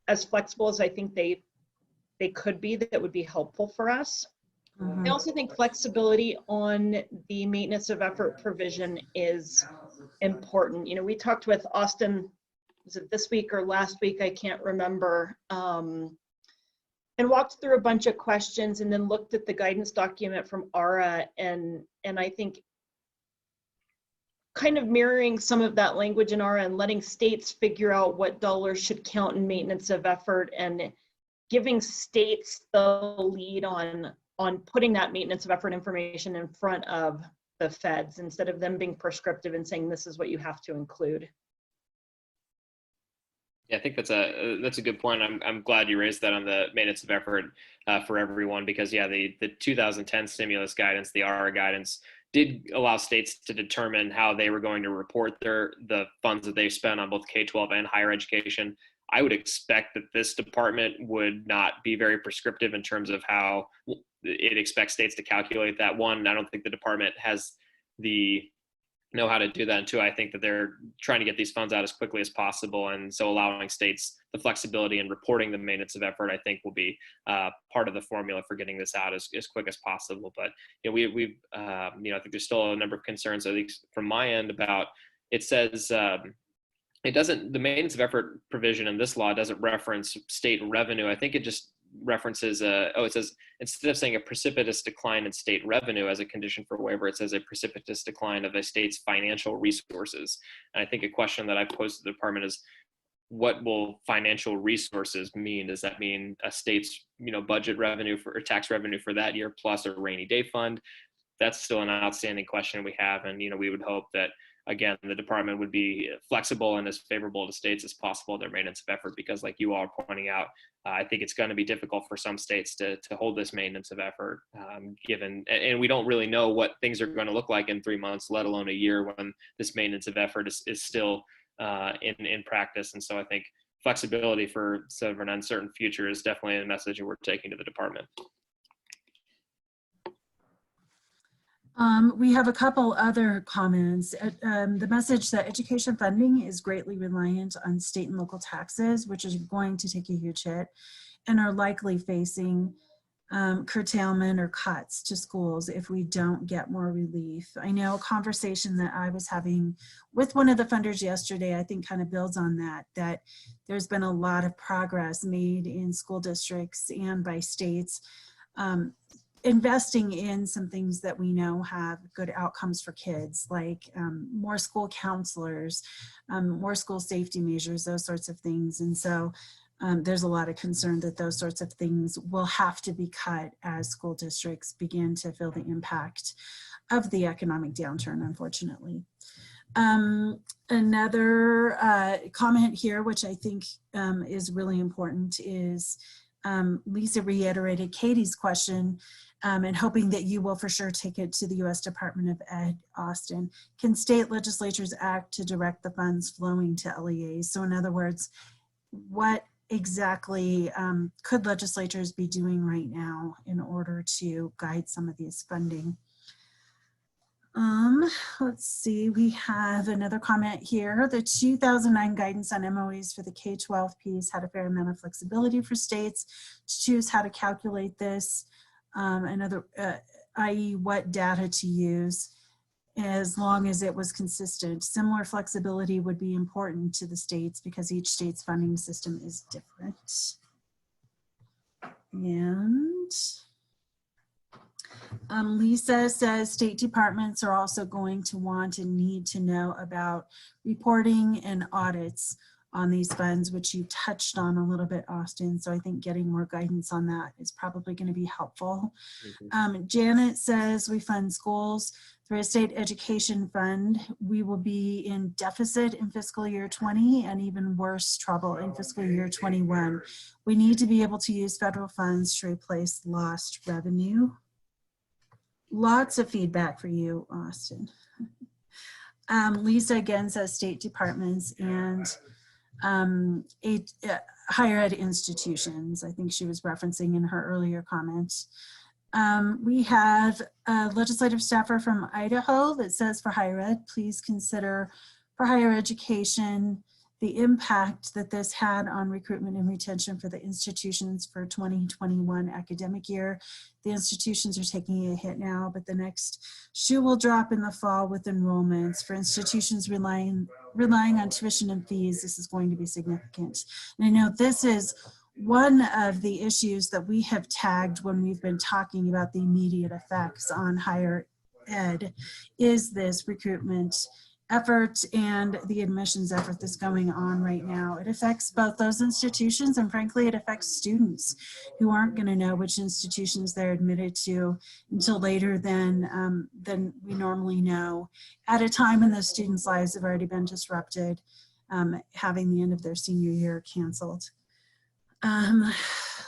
as flexible as I think they could be. That would be helpful for us. I also think flexibility on the maintenance of effort provision is important. You know, we talked with Austin, was it this week or last week? I can't remember. And walked through a bunch of questions and then looked at the guidance document from ARA, and I think kind of mirroring some of that language in ARA and letting states figure out what dollars should count in maintenance of effort, and giving states the lead on putting that maintenance of effort information in front of the feds instead of them being prescriptive and saying this is what you have to include. Yeah, I think that's a good point. I'm glad you raised that on the maintenance of effort for everyone, because yeah, the 2010 stimulus guidance, the ARA guidance, did allow states to determine how they were going to report the funds that they spent on both K-12 and higher education. I would expect that this department would not be very prescriptive in terms of how it expects states to calculate that. One, I don't think the department has know how to do that, and two, I think that they're trying to get these funds out as quickly as possible, and so allowing states the flexibility in reporting the maintenance of effort, I think, will be part of the formula for getting this out as quick as possible. But you know, we've I think there's still a number of concerns, at least from my end, about it says it doesn't, the maintenance of effort provision in this law doesn't reference state revenue. I think it just references it says, instead of saying a precipitous decline in state revenue as a condition for waiver, it says a precipitous decline of a state's financial resources. And I think a question that I posed to the department is, what will financial resources mean? Does that mean a state's budget revenue or tax revenue for that year plus a rainy day fund? That's still an outstanding question we have, and we would hope that, again, the department would be flexible and as favorable to states as possible in their maintenance of effort, because like you all are pointing out, I think it's going to be difficult for some states to hold this maintenance of effort, given, and we don't really know what things are going to look like in 3 months, let alone a year, when this maintenance of effort is still in practice. And so I think flexibility for sort of an uncertain future is definitely a message that we're taking to the department. We have a couple other comments. The message that education funding is greatly reliant on state and local taxes, which is going to take a huge hit, and are likely facing curtailment or cuts to schools if we don't get more relief. I know a conversation that I was having with one of the funders yesterday, I think kind of builds on that there's been a lot of progress made in school districts and by states, investing in some things that we know have good outcomes for kids, like more school counselors, more school safety measures, those sorts of things. And so there's a lot of concern that those sorts of things will have to be cut as school districts begin to feel the impact of the economic downturn, unfortunately. Another comment here, which I think is really important, is Lisa reiterated Katie's question, and hoping that you will for sure take it to the U.S. Department of Ed, Austin. Can state legislatures act to direct the funds flowing to LEAs? So in other words, what exactly could legislatures be doing right now in order to guide some of these funding? Let's see, we have another comment here. The 2009 guidance on MOEs for the K12 piece had a fair amount of flexibility for states to choose how to calculate this, i.e. what data to use, as long as it was consistent. Similar flexibility would be important to the states because each state's funding system is different. And Lisa says state departments are also going to want and need to know about reporting and audits on these funds, which you touched on a little bit, Austin. So I think getting more guidance on that is probably going to be helpful. Janet says we fund schools through a state education fund. We will be in deficit in fiscal year 20 and even worse trouble in fiscal year 21. We need to be able to use federal funds to replace lost revenue. Lots of feedback for you, Austin. Lisa again says state departments and higher ed institutions. I think she was referencing in her earlier comments. We have a legislative staffer from Idaho that says for higher ed, please consider for higher education the impact that this had on recruitment and retention for the institutions for 2021 academic year. The institutions are taking a hit now, but the next shoe will drop in the fall with enrollments. For institutions relying on tuition and fees, this is going to be significant. And I know this is one of the issues that we have tagged when we've been talking about the immediate effects on higher ed is this recruitment effort and the admissions effort that's going on right now. It affects both those institutions and frankly, it affects students who aren't going to know which institutions they're admitted to until later than we normally know, at a time when those students' lives have already been disrupted, having the end of their senior year canceled.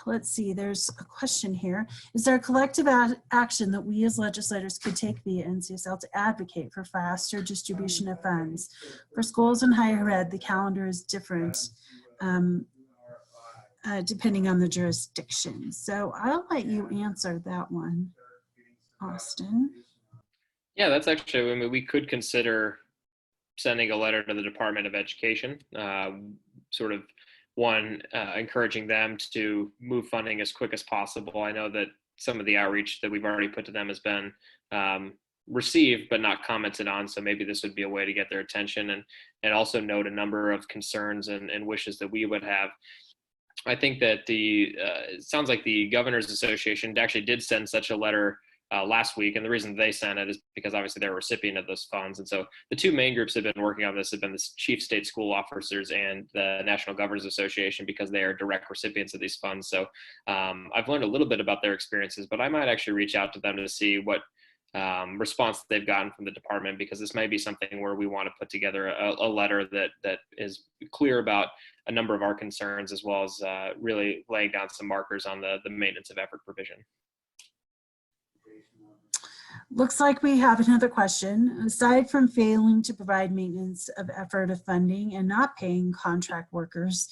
Let's see, there's a question here. Is there a collective action that we as legislators could take via NCSL to advocate for faster distribution of funds? For schools and higher ed, the calendar is different depending on the jurisdiction. So I'll let you answer that one, Austin. Yeah, that's actually, I mean, we could consider sending a letter to the Department of Education, sort of encouraging them to move funding as quick as possible. I know that some of the outreach that we've already put to them has been received but not commented on, so maybe this would be a way to get their attention and also note a number of concerns and wishes that we would have. I think that it sounds like the Governors Association actually did send such a letter last week, and the reason they sent it is because obviously they're a recipient of those funds. And so the two main groups that have been working on this have been the Chief State School Officers and the National Governors Association, because they are direct recipients of these funds. So I've learned a little bit about their experiences, but I might actually reach out to them to see what response they've gotten from the department, because this may be something where we want to put together a letter that is clear about a number of our concerns, as well as really laying down some markers on the maintenance of effort provision. Looks like we have another question. Aside from failing to provide maintenance of effort of funding and not paying contract workers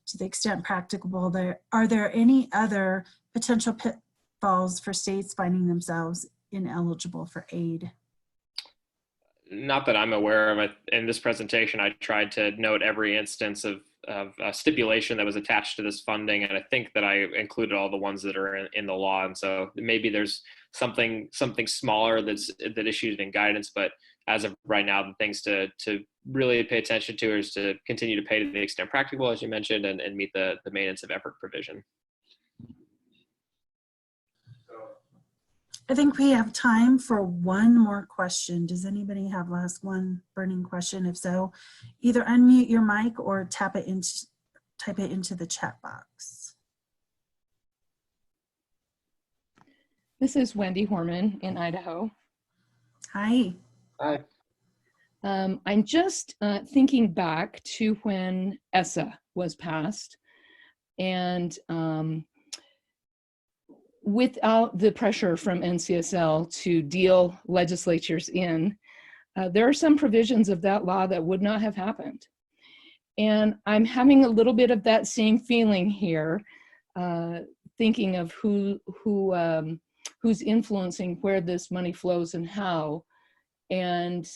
to the extent practicable, are there any other potential pitfalls for states finding themselves ineligible for aid? Not that I'm aware of. In this presentation, I tried to note every instance of stipulation that was attached to this funding, and I think that I included all the ones that are in the law. And so maybe there's something smaller that issued in guidance, but as of right now, the things to really pay attention to is to continue to pay to the extent practicable, as you mentioned, and meet the maintenance of effort provision. I think we have time for one more question. Does anybody have last one burning question? If so, either unmute your mic or type it into the chat box. This is Wendy Horman in Idaho. Hi. Hi. I'm just thinking back to when ESSA was passed, and without the pressure from NCSL to deal legislatures in, there are some provisions of that law that would not have happened. And I'm having a little bit of that same feeling here, thinking of who's influencing where this money flows and how. And,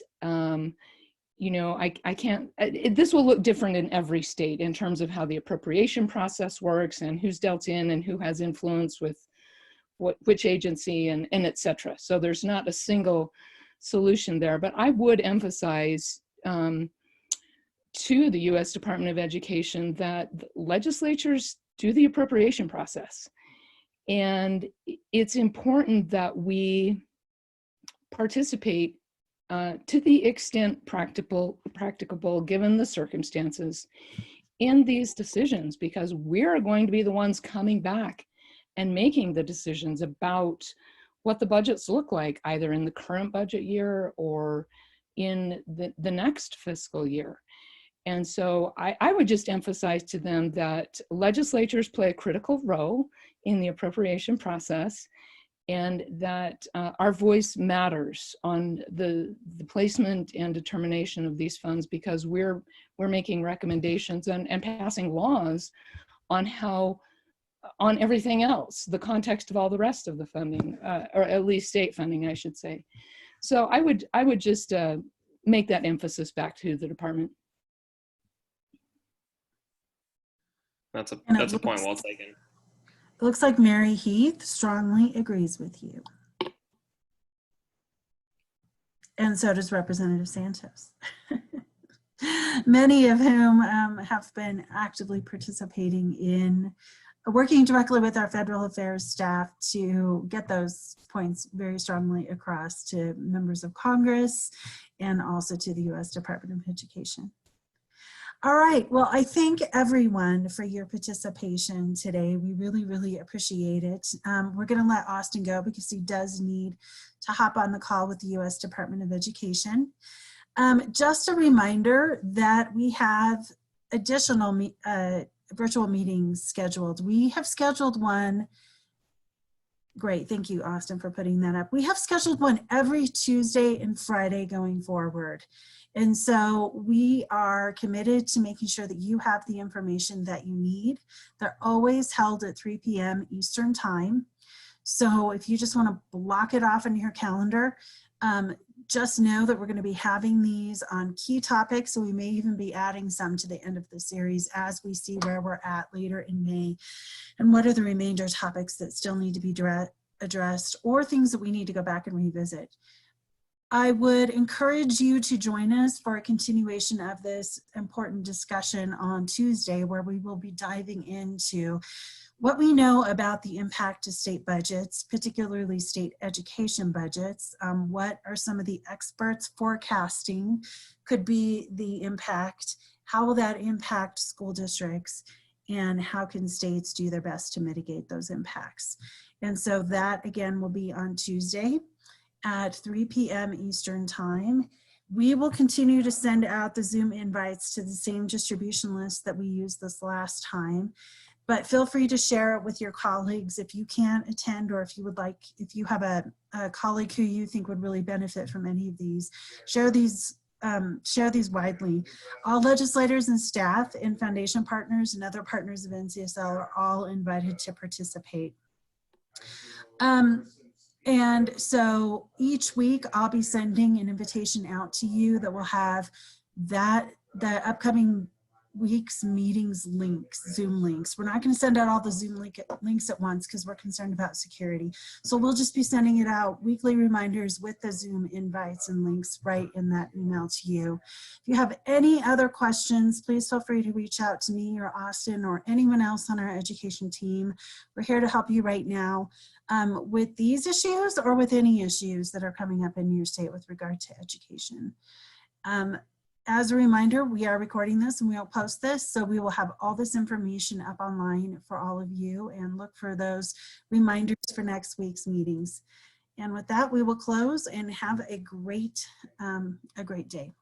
you know, I can't, this will look different in every state in terms of how the appropriation process works and who's dealt in and who has influence with which agency and et cetera. So there's not a single solution there, but I would emphasize to the U.S. Department of Education that legislatures do the appropriation process. And it's important that we participate to the extent practicable given the circumstances in these decisions, because we're going to be the ones coming back and making the decisions about what the budgets look like, either in the current budget year or in the next fiscal year. And so I would just emphasize to them that legislatures play a critical role in the appropriation process, and that our voice matters on the placement and determination of these funds, because we're making recommendations and passing laws on how, on everything else, the context of all the rest of the funding, or at least state funding, I should say. So I would just make that emphasis back to the department. That's a point well taken. It looks like Mary Heath strongly agrees with you. And so does Representative Santos. Many of whom have been actively participating in working directly with our federal affairs staff to get those points very strongly across to members of Congress and also to the U.S. Department of Education. All right, well, I thank everyone for your participation today. We really, really appreciate it. We're gonna let Austin go because he does need to hop on the call with the U.S. Department of Education. Just a reminder that we have additional virtual meetings scheduled. We have scheduled one. Great, thank you, Austin, for putting that up. We have scheduled one every Tuesday and Friday going forward. And so we are committed to making sure that you have the information that you need. They're always held at 3 p.m. Eastern time. So if you just want to block it off in your calendar, just know that we're going to be having these on key topics. So we may even be adding some to the end of the series as we see where we're at later in May and what are the remainder topics that still need to be addressed or things that we need to go back and revisit. I would encourage you to join us for a continuation of this important discussion on Tuesday, where we will be diving into what we know about the impact to state budgets, particularly state education budgets. What are some of the experts forecasting could be the impact? How will that impact school districts? And how can states do their best to mitigate those impacts? And so that, again, will be on Tuesday at 3 p.m. Eastern time. We will continue to send out the Zoom invites to the same distribution list that we used this last time. But feel free to share it with your colleagues if you can't attend, or if you would like, if you have a colleague who you think would really benefit from any of these, share these widely. All legislators and staff and foundation partners and other partners of NCSL are all invited to participate. And so each week I'll be sending an invitation out to you that will have the upcoming week's meetings links, Zoom links. We're not going to send out all the Zoom links at once because we're concerned about security. So we'll just be sending it out, weekly reminders with the Zoom invites and links right in that email to you. If you have any other questions, please feel free to reach out to me or Austin or anyone else on our education team. We're here to help you right now with these issues or with any issues that are coming up in your state with regard to education. As a reminder, we are recording this and we'll post this, so we will have all this information up online for all of you, and look for those reminders for next week's meetings. And with that, we will close and have a great day.